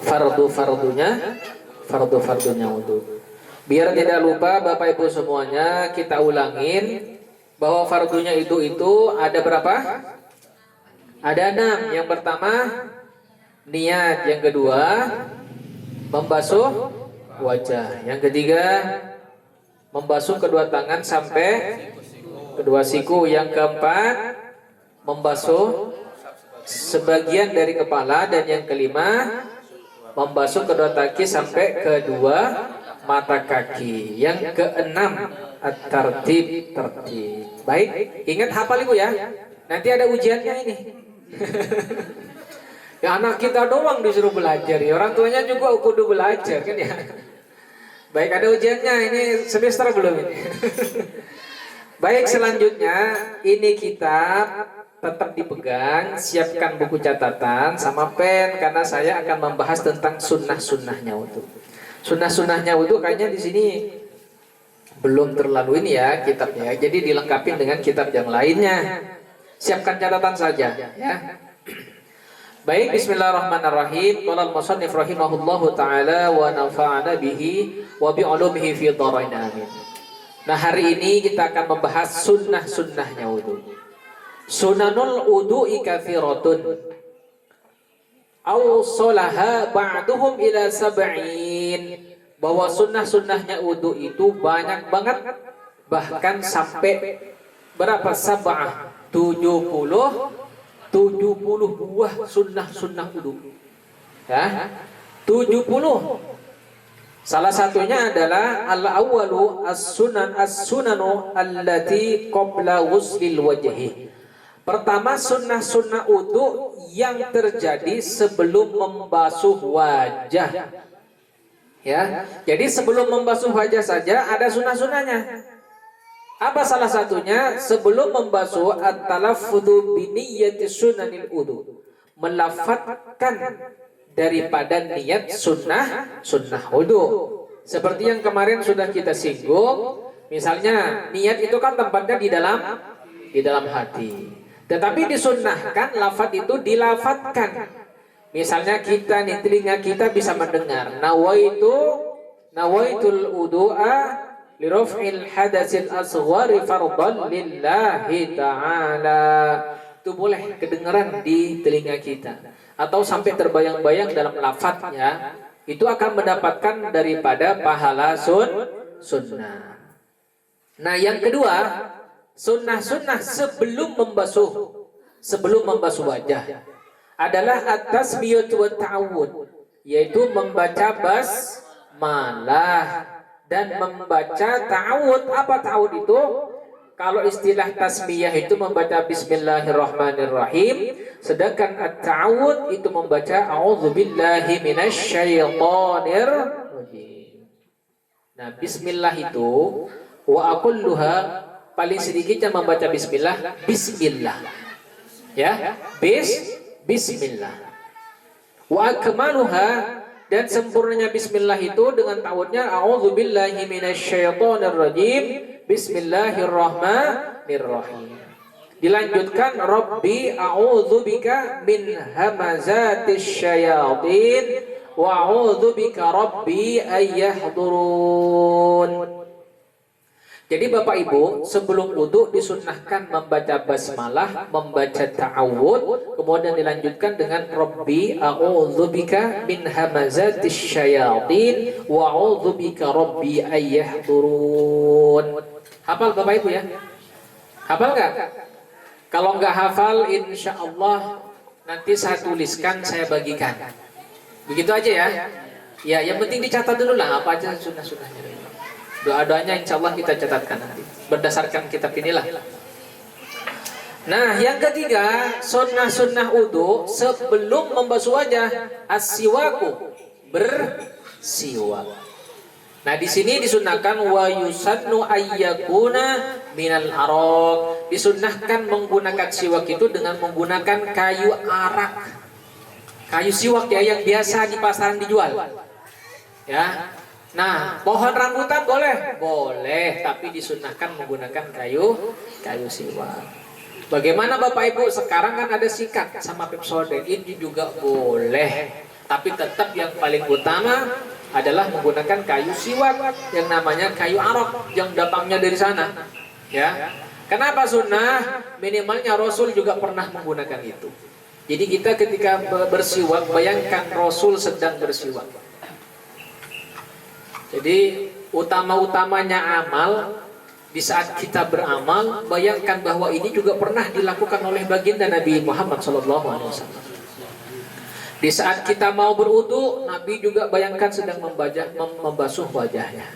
fardu-fardunya wudu. Biar tidak lupa Bapak Ibu semuanya, kita ulangin bahwa fardunya itu ada berapa? Ada 6. Yang pertama niat, yang kedua membasuh wajah, yang ketiga membasuh kedua tangan sampai kedua siku, yang keempat membasuh sebagian dari kepala, dan yang kelima membasuh kedua kaki sampai kedua mata kaki, yang keenam at-tartib. Baik, ingat hafal Ibu ya. Nanti ada ujiannya ini. Ya anak kita doang disuruh belajar, ya orang tuanya juga kudu belajar kan ya. Baik, ada ujiannya ini semester belum ini. Baik, selanjutnya ini kitab tetap dipegang, siapkan buku catatan sama pen karena saya akan membahas tentang sunnah-sunnahnya wudu. Sunnah-sunnahnya wudu kayaknya di sini belum terlalu ini ya kitabnya. Jadi dilengkapi dengan kitab yang lainnya. Siapkan catatan saja ya. Baik, bismillahirrahmanirrahim. Qala al-musannif rahimahullahu taala wa nafa'ana bihi wa bi 'ulumihi fi dharain amin. Nah, hari ini kita akan membahas sunnah-sunnahnya wudu. Sunanul wudu'i katsiratun. Awsalaha ba'duhum ila sab'in. Bahwa sunnah-sunnahnya wudu itu banyak banget, bahkan sampai berapa? Sab'ah, 70 buah sunnah wudu. Ya, 70. Salah satunya adalah al-awwalu as-sunanu allati qabla ghuslil wajhi. Pertama, sunnah wudu yang terjadi sebelum membasuh wajah. Ya, jadi sebelum membasuh wajah saja ada sunnah-sunnahnya. Apa salah satunya? Sebelum membasuh at-talaffudzu bi niyyati sunanil wudu. Melafadzkan daripada niat sunnah wudu. Seperti yang kemarin sudah kita singgung, misalnya niat itu kan tempatnya di dalam hati. Tetapi disunnahkan lafadz itu dilafadzkan. Misalnya kita nih, telinga kita bisa mendengar nawaitul wudu'a liraf'il hadatsil asghari fardhan lillahi ta'ala. Itu boleh kedengaran di telinga kita atau sampai terbayang-bayang dalam lafadznya, itu akan mendapatkan daripada pahala sunnah. Nah, yang kedua, sunnah sebelum membasuh wajah adalah at-tasmiyatu wa ta'awud, yaitu membaca basmalah dan membaca ta'awud. Apa ta'awud itu? Kalau istilah tasmiyah itu membaca bismillahirrahmanirrahim, sedangkan at-ta'awud itu membaca a'udzubillahi minasyaitonir rajim. Nah, bismillah itu wa aqalluha, paling sedikitnya membaca bismillah. Ya, bismillah. Wa akmaluha, dan sempurnanya bismillah itu dengan ta'awudnya a'udzubillahi minasyaitonir rajim, bismillahirrahmanirrahim. Dilanjutkan rabbi a'udzubika min hamazatis syayatin wa a'udzubika rabbi ayyahdurun. Jadi Bapak Ibu, sebelum wudu disunnahkan membaca basmalah, membaca ta'awud, kemudian dilanjutkan dengan rabbi a'udzubika min hamazatis syayatin wa a'udzubika rabbi ayyahdurun. Hafal Bapak Ibu ya? Hafal nggak? Kalau nggak hafal, insya Allah nanti saya tuliskan, saya bagikan. Begitu aja ya? Ya, yang penting dicatat dulu lah apa aja sunnah-sunnahnya. Doa-doanya insya Allah kita catatkan nanti berdasarkan kitab inilah. Nah, yang ketiga, sunnah wudu sebelum membasuh wajah, as-siwaku, bersiwak. Nah, di sini disunnahkan wa yusannu ayyakuna minal araq. Disunnahkan menggunakan siwak itu dengan menggunakan kayu arak. Kayu siwak ya, yang biasa di pasaran dijual. Ya. Nah, pohon rambutan boleh, tapi disunnahkan menggunakan kayu siwak. Bagaimana Bapak Ibu? Sekarang kan ada sikat sama Pepsodent, ini juga boleh. Tapi tetap yang paling utama adalah menggunakan kayu siwak yang namanya kayu arok yang datangnya dari sana. Ya. Kenapa sunnah? Minimalnya Rasul juga pernah menggunakan itu. Jadi kita ketika bersiwak, bayangkan Rasul sedang bersiwak. Jadi utama-utamanya amal, di saat kita beramal, bayangkan bahwa ini juga pernah dilakukan oleh baginda Nabi Muhammad SAW. Di saat kita mau berwudu, Nabi juga bayangkan sedang membasuh wajahnya.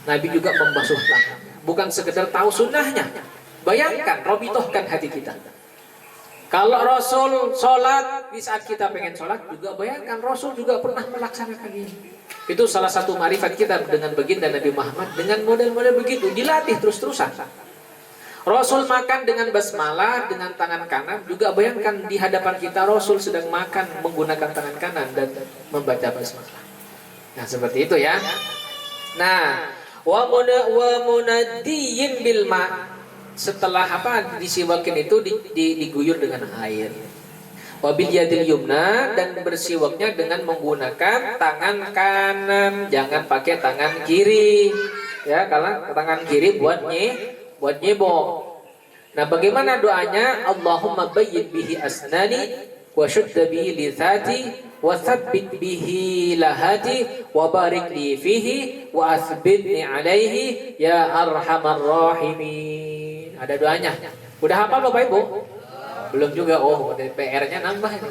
Nabi juga membasuh tangannya. Bukan sekedar tahu sunnahnya. Bayangkan, robitohkan hati kita. Kalau Rasul sholat, di saat kita pengen sholat, juga bayangkan Rasul juga pernah melaksanakan ini. Itu salah satu marifat kita dengan baginda Nabi Muhammad. Dengan model-model begitu, dilatih terus-terusan. Rasul makan dengan basmalah, dengan tangan kanan. Juga bayangkan di hadapan kita Rasul sedang makan menggunakan tangan kanan dan membaca basmalah. Nah seperti itu ya. Nah, wa munaddiyin bil ma. Setelah apa disiwakin itu diguyur dengan air. Wabil yadil yumna, dan bersiwaknya dengan menggunakan tangan kanan, jangan pakai tangan kiri. Ya, kalau tangan kiri buat nyebok. Nah, bagaimana doanya? Allahumma bayyin bihi asnani wa syudda bihi lisati wa tsabbit bihi lahati wa barik li fihi wa asbitni alaihi ya arhamar rahimin. Ada doanya. Udah hafal Bapak Ibu? Belum juga. Oh, PR-nya nambah ini.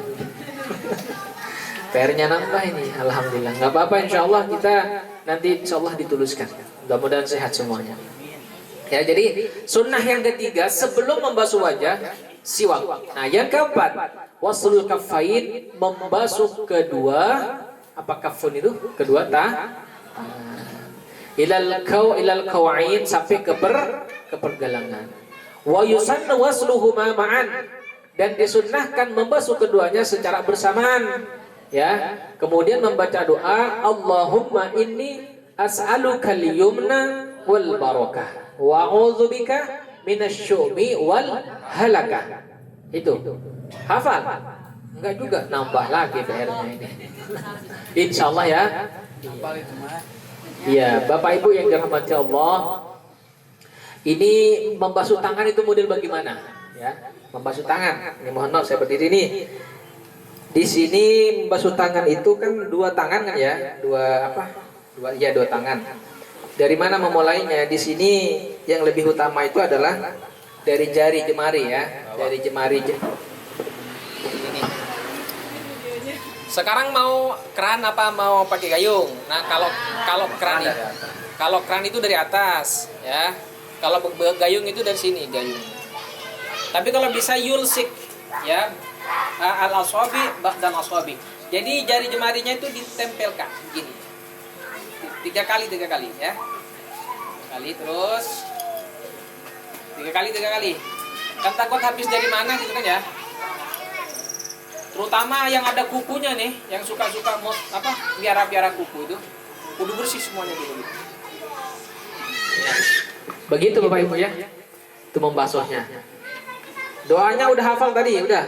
PR-nya nambah ini. Alhamdulillah. Enggak apa-apa, insyaallah kita nanti insyaallah dituluskan. Mudah-mudahan sehat semuanya. Ya, jadi sunnah yang ketiga sebelum membasuh wajah, siwak. Nah, yang keempat, waslul kaffain, membasuh kedua, apa kafun itu? Kedua ilal kaw'ain, sampai ke pergelangan. Wa yusannu wasluhuma ma'an, dan disunnahkan membasuh keduanya secara bersamaan. Ya, kemudian membaca doa, Allahumma inni as'aluka al-yumna wal barakah wa a'udzubika minasyumi wal halakah. Itu hafal? Enggak juga, nambah lagi PR-nya ini. Insyaallah ya. Iya, Bapak Ibu yang dirahmati Allah, ini membasuh tangan itu model bagaimana? Ya, membasuh tangan. Ini mohon maaf saya berdiri nih. Di sini membasuh tangan itu kan dua tangan kan ya? Dua tangan. Dari mana memulainya? Di sini yang lebih utama itu adalah dari jari jemari ya, dari jemari. Ini. Sekarang mau keran apa mau pakai gayung? Nah, kalau keran itu dari atas ya. Kalau gayung itu dari sini gayung. Tapi kalau bisa yulsik ya, al-aswabi dan aswabi. Jadi jari jemarinya itu ditempelkan gini. Tiga kali ya. Terus tiga kali. Kan takut habis dari mana gitu kan ya. Terutama yang ada kukunya nih, yang suka-suka piara kuku itu, kudu bersih semuanya dulu. Ya. Begitu Bapak Ibu ya. Itu membasuhnya. Doanya udah hafal tadi, udah.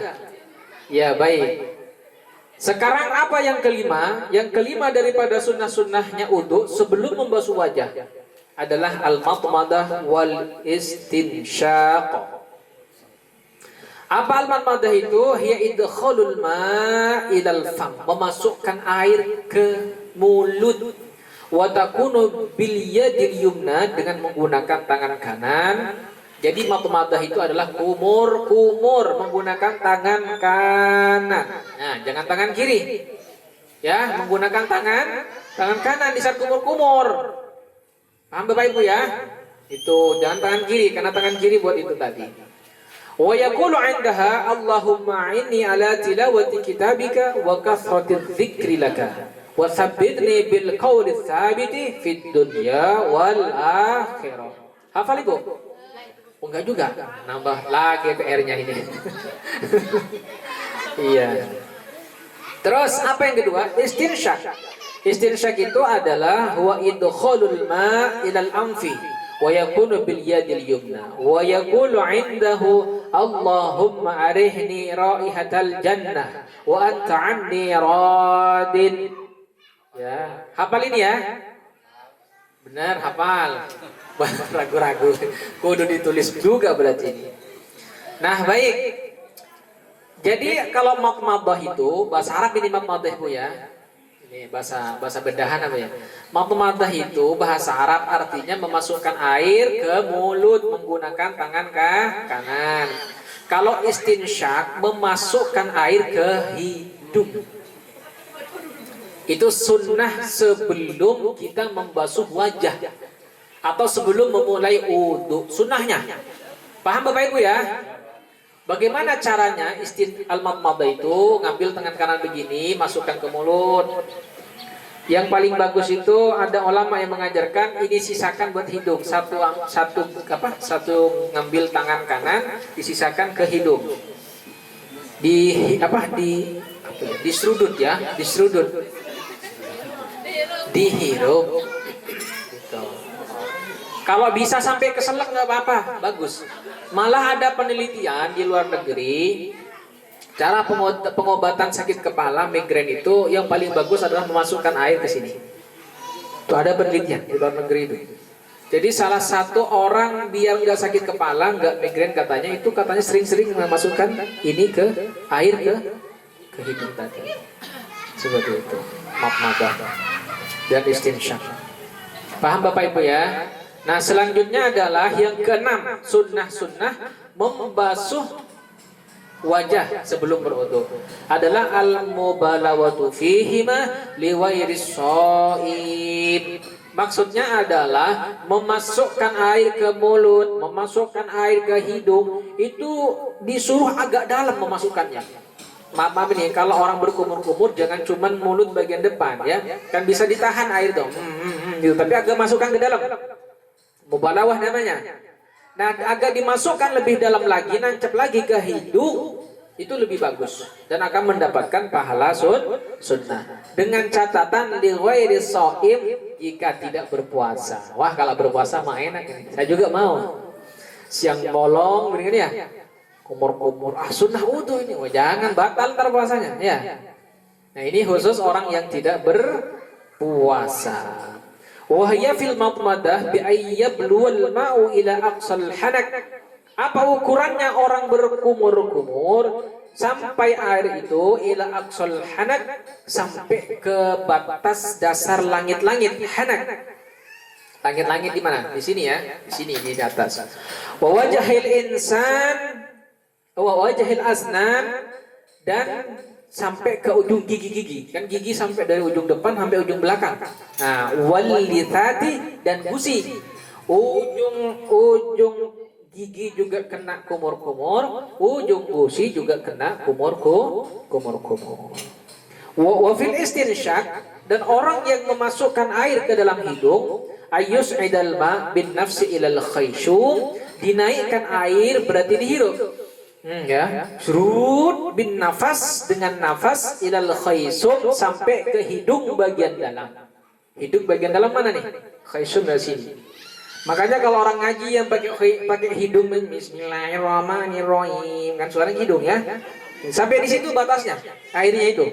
Ya, baik. Sekarang apa yang kelima? Yang kelima daripada sunnah-sunnahnya wudu sebelum membasuh wajah adalah al-matmadah wal istinsyaq. Apa al-matmadah itu? Hiya idkhalul ma' ilal fam, memasukkan air ke mulut. Wa takunu bil yadil yumna, dengan menggunakan tangan kanan. Jadi matmadah itu adalah kumur menggunakan tangan kanan. Nah, jangan tangan kiri. Ya, menggunakan tangan kanan di saat kumur. Paham Bapak Ibu ya? Itu jangan tangan kiri, karena tangan kiri buat itu tadi. Wa yaqulu 'indaha Allahumma inni ala tilawati kitabika wa kasrati dzikri laka wa tsabbitni bil qawli tsabiti fid dunya wal akhirah. Hafal Ibu? Enggak juga, nambah lagi PR-nya ini. Iya. Terus apa yang kedua? Istinsyak. Istinsyak itu adalah huwa idkhalul ma' ilal anfi wa yakunu bil yadil yumna wa yaqulu 'indahu Allahumma arihni raihatal jannah wa anta 'anni radin. Ya, hafal ini ya. Benar, hafal. Ragu-ragu. Kudu ditulis juga berarti ini. Nah, baik. Jadi kalau madmadah itu bahasa Arab ini madmadah Bu ya. Ini bahasa bedahan apa ya? Madmadah itu bahasa Arab artinya memasukkan air ke mulut menggunakan tangan kanan. Kalau istinsyak memasukkan air ke hidung. Itu sunnah sebelum kita membasuh wajah atau sebelum memulai wudu. Sunnahnya. Paham Bapak Ibu ya? Bagaimana caranya al-madmadah itu? Ngambil tangan kanan begini, masukkan ke mulut. Yang paling bagus itu ada ulama yang mengajarkan ini sisakan buat hidung. Satu ngambil tangan kanan, disisakan ke hidung. Di serudut ya, di serudut. Dihirup. Gitu. Kalau bisa sampai keselak nggak apa-apa, bagus. Malah ada penelitian di luar negeri, cara pengobatan sakit kepala migrain itu yang paling bagus adalah memasukkan air ke sini. Itu ada penelitian di luar negeri itu. Jadi salah satu orang biar nggak sakit kepala, nggak migrain katanya sering-sering memasukkan ini ke air ke hidung tadi. Seperti itu. Madmadah dan istinsyak. Paham Bapak Ibu ya? Nah selanjutnya adalah yang keenam, sunnah membasuh wajah sebelum berwudu adalah al-mubalawatu fihima liwairis shaim. Maksudnya adalah memasukkan air ke mulut, memasukkan air ke hidung, itu disuruh agak dalam memasukkannya. Maaf nih, kalau orang berkumur-kumur jangan cuman mulut bagian depan ya, kan bisa ditahan air dong, gitu. Tapi agak masukkan ke dalam. Mubalawah namanya. Nah, agak dimasukkan lebih dalam lagi, nancap lagi ke hidung, itu lebih bagus dan akan mendapatkan pahala sunnah. Dengan catatan li ghairi shaim jika tidak berpuasa. Wah, kalau berpuasa mah enak ini. Saya juga mau. Siang bolong begini ya. Kumur-kumur, sunnah wudu ini. Wah, jangan batal ntar puasanya ya. Nah, ini khusus orang yang tidak berpuasa. Wahya fil madmadah bi ayyabluwal ma'u ila aqsal hanak. Apa ukurannya orang berkumur-kumur sampai air itu ila aqsal hanak, sampai ke batas dasar langit-langit. Hanak. Langit-langit di mana? Di sini ya. Di sini di atas. Wa wajhil insan wa wajhil asnan, dan sampai ke ujung gigi-gigi. Kan gigi sampai dari ujung depan sampai ujung belakang. Nah, wal lithati dan gusi. Ujung gigi juga kena kumur-kumur, ujung gusi juga kena kumur-kumur. Wa fil istinsyak, dan orang yang memasukkan air ke dalam hidung, ayus idal ma bin nafsi ilal khayshum, dinaikkan air berarti dihirup. Ya, surut bin nafas, dengan nafas ilal khaysum, sampai ke hidung bagian dalam. Hidung bagian dalam mana nih? Khaysum dari sini. Makanya kalau orang ngaji yang pakai hidung, bismillahirrahmanirrahim, kan suaranya hidung ya. Sampai di situ batasnya, airnya itu.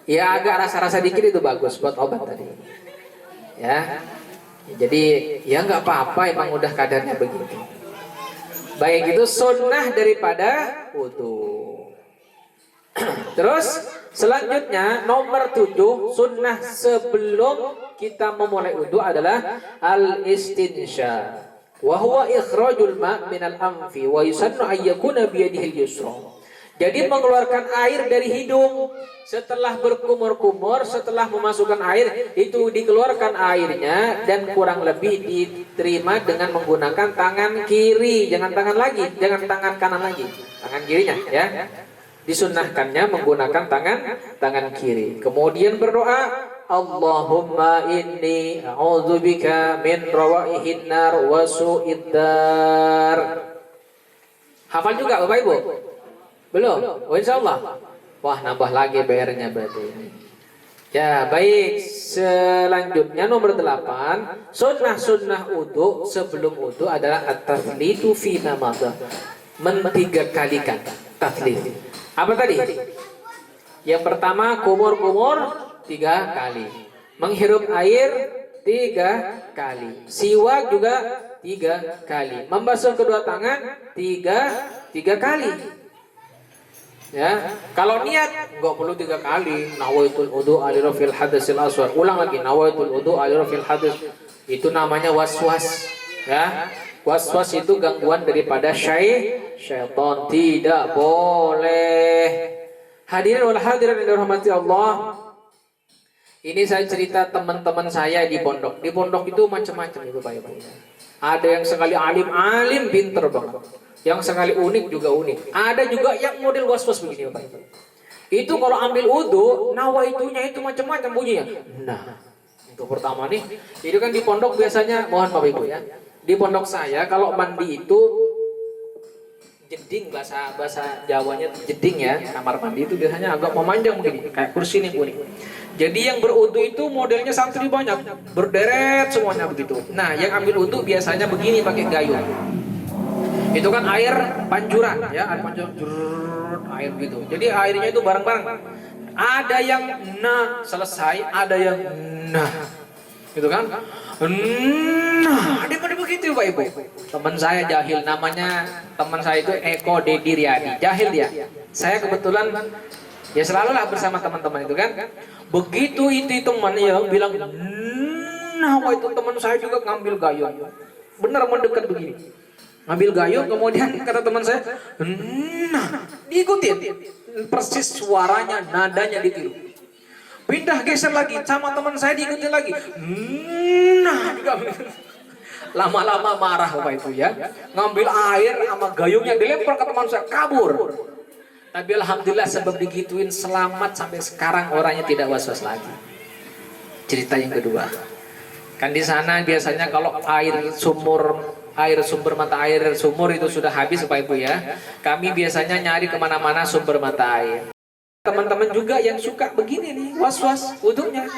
Ya agak rasa-rasa dikit itu bagus buat obat tadi. Ya. Jadi ya nggak apa-apa, emang udah kadarnya begitu. Baik, itu sunnah daripada wudu. Terus selanjutnya nomor 7, sunnah sebelum kita memulai wudu adalah al-istinsya. Wa huwa ikhrajul ma' minal anfi wa yusannu an yakuna bi yadihi al-yusra. Jadi mengeluarkan air dari hidung setelah berkumur-kumur, setelah memasukkan air itu dikeluarkan airnya, dan kurang lebih diterima dengan menggunakan tangan kiri, jangan tangan tangan kanan lagi, tangan kirinya ya. Disunnahkannya menggunakan tangan kiri. Kemudian berdoa, Allahumma inni a'udzubika min rawaihin nar wa su'id dar. Hafal juga Bapak Ibu? Belum? Oh, insya Allah. Wah, nambah lagi bayarnya berarti ini. Ya, baik. Selanjutnya nomor 8, sunnah-sunnah wudu sebelum wudu adalah at-tathlitu fi namadha. Mentiga kalikan tathlit. Apa tadi? Yang pertama kumur-kumur 3 kali. Menghirup air 3 kali. Siwak juga 3 kali. Membasuh kedua tangan 3 kali. Ya, kalau niat nggak perlu 3 kali. Nawaitul wudu alirafil hadasil aswar. Ulang lagi, nawaitul wudu alirafil hadas. Itu namanya waswas. Ya, waswas itu gangguan daripada syaitan. Tidak boleh. Hadirin wal hadirin yang dirahmati Allah. Ini saya cerita teman-teman saya di pondok. Di pondok itu macam-macam ya Bapak Ibu. Ada yang sekali alim pinter banget. Yang sekali unik juga unik. Ada juga yang model was-was begini Bapak Ibu. Itu kalau ambil wudu, nawaitunya itu macam-macam bunyinya. Nah, untuk pertama nih, itu kan di pondok biasanya, mohon Bapak Ibu ya. Di pondok saya kalau mandi itu jeding, bahasa Jawanya jeding ya. Kamar mandi itu biasanya agak memanjang begini, kayak kursi nih bunyi. Jadi yang berwudu itu modelnya santri banyak, berderet semuanya begitu. Nah, yang ambil wudu biasanya begini pakai gayung. Itu kan air pancuran ya, air pancuran, air gitu. Jadi airnya itu bareng-bareng. Ada yang selesai, ada yang gitu kan? Ada begitu Pak Ibu. Teman saya jahil, namanya teman saya itu Eko Dedi Riyadi. Jahil dia. Saya kebetulan ya selalu lah bersama teman-teman itu kan. Begitu itu teman yang bilang, wah itu teman saya juga ngambil gayung. Benar mendekat begini. Ngambil gayung, kemudian kata teman saya, diikutin. Persis suaranya, nadanya ditiru. Pindah geser lagi, sama teman saya diikutin lagi. Lama-lama marah Bapak Ibu ya. Ngambil air sama gayungnya dilempar ke teman saya, kabur. Tapi alhamdulillah sebab digituin selamat sampai sekarang orangnya tidak was-was lagi. Cerita yang kedua. Kan di sana biasanya kalau air sumber mata air sumur itu sudah habis Bapak Ibu ya. Kami biasanya nyari kemana-mana sumber mata air. Teman-teman juga yang suka begini nih, was-was wudunya.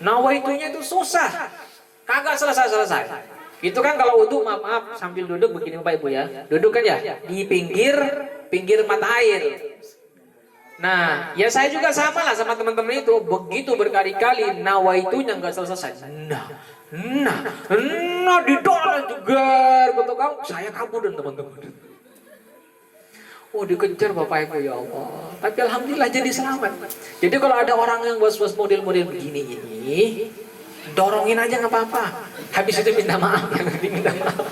Nawaitunya itu susah. Kagak selesai-selesai. Itu kan kalau wudu maaf sambil duduk begini Bapak Ibu ya. Duduk kan ya di pinggir mata air. Nah, ya saya juga sama lah sama teman-teman itu. Begitu berkali-kali nawaitunya nggak selesai. Didorong juga betul kamu. Saya kabur dan teman-teman. Oh dikejar Bapak Ibu ya Allah. Tapi alhamdulillah jadi selamat. Jadi kalau ada orang yang was-was model-model begini ini, dorongin aja nggak apa-apa. Habis itu minta maaf, minta maaf.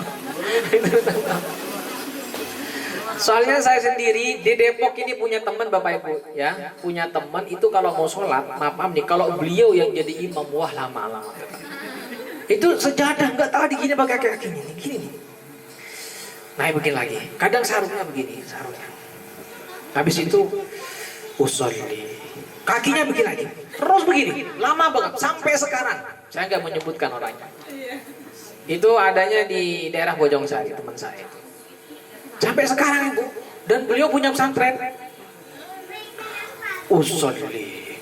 Soalnya saya sendiri di Depok ini punya teman Bapak Ibu ya, punya teman itu kalau mau sholat, maaf nih, kalau beliau yang jadi imam, wah lama-lama. Itu sejadah nggak tahu digini pakai kayak gini nih. Nah begini lagi, kadang sarungnya begini, sarungnya. Habis itu usolli, kakinya begini lagi, terus begini, lama banget sampai sekarang. Saya nggak menyebutkan orangnya. Itu adanya di daerah Bojongsari teman saya. Sampai sekarang Ibu, dan beliau punya pesantren. Usolli,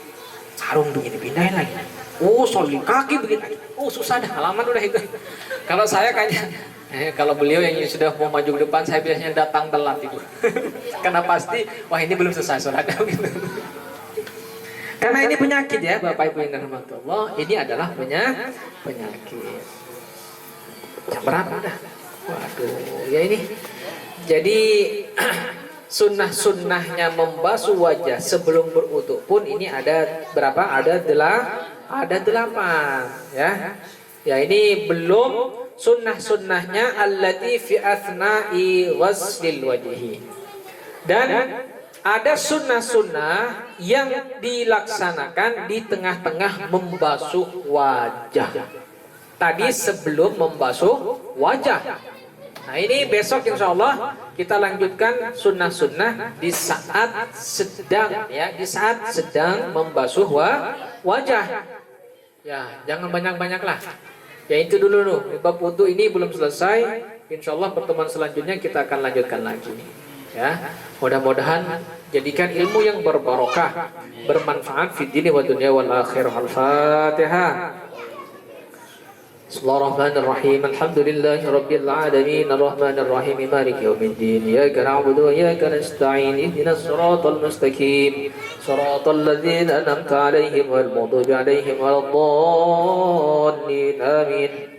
sarung begini pindahin lagi. Usolli, kaki begini lagi. Susah dah, halaman udah itu. Kalau saya kayaknya, kalau beliau yang sudah mau maju ke depan, saya biasanya datang telat itu. Karena pasti, wah ini belum selesai sholatnya gitu. Karena ini penyakit ya, Bapak Ibu yang dirahmati Allah, ini adalah penyakit. Jam berapa udah? Waduh, ya ini. Jadi sunnah-sunnahnya membasuh wajah sebelum berwudu pun ini ada berapa? Ada 8 ya. Ya ini belum sunnah-sunnahnya allati fi athna'i ghuslil wajhi. Dan ada sunnah-sunnah yang dilaksanakan di tengah-tengah membasuh wajah. Tadi sebelum membasuh wajah. Nah ini besok insya Allah kita lanjutkan sunnah-sunnah di saat sedang membasuh wajah. Ya jangan banyak-banyak lah. Ya itu dulu bab wudu ini belum selesai. Insya Allah pertemuan selanjutnya kita akan lanjutkan lagi. Ya mudah-mudahan Jadikan ilmu yang berbarokah, bermanfaat fid dini wa dunya wal akhirah. Al-Fatihah. Bismillahirrahmanirrahim. Alhamdulillahi rabbil alamin, arrahmanir rahim, maliki yaumiddin. Iyyaka na'budu wa iyyaka nasta'in. Ihdinas siratal mustaqim. Siratal ladzina an'amta 'alaihim ghairil maghdubi 'alaihim waladdallin. Amin.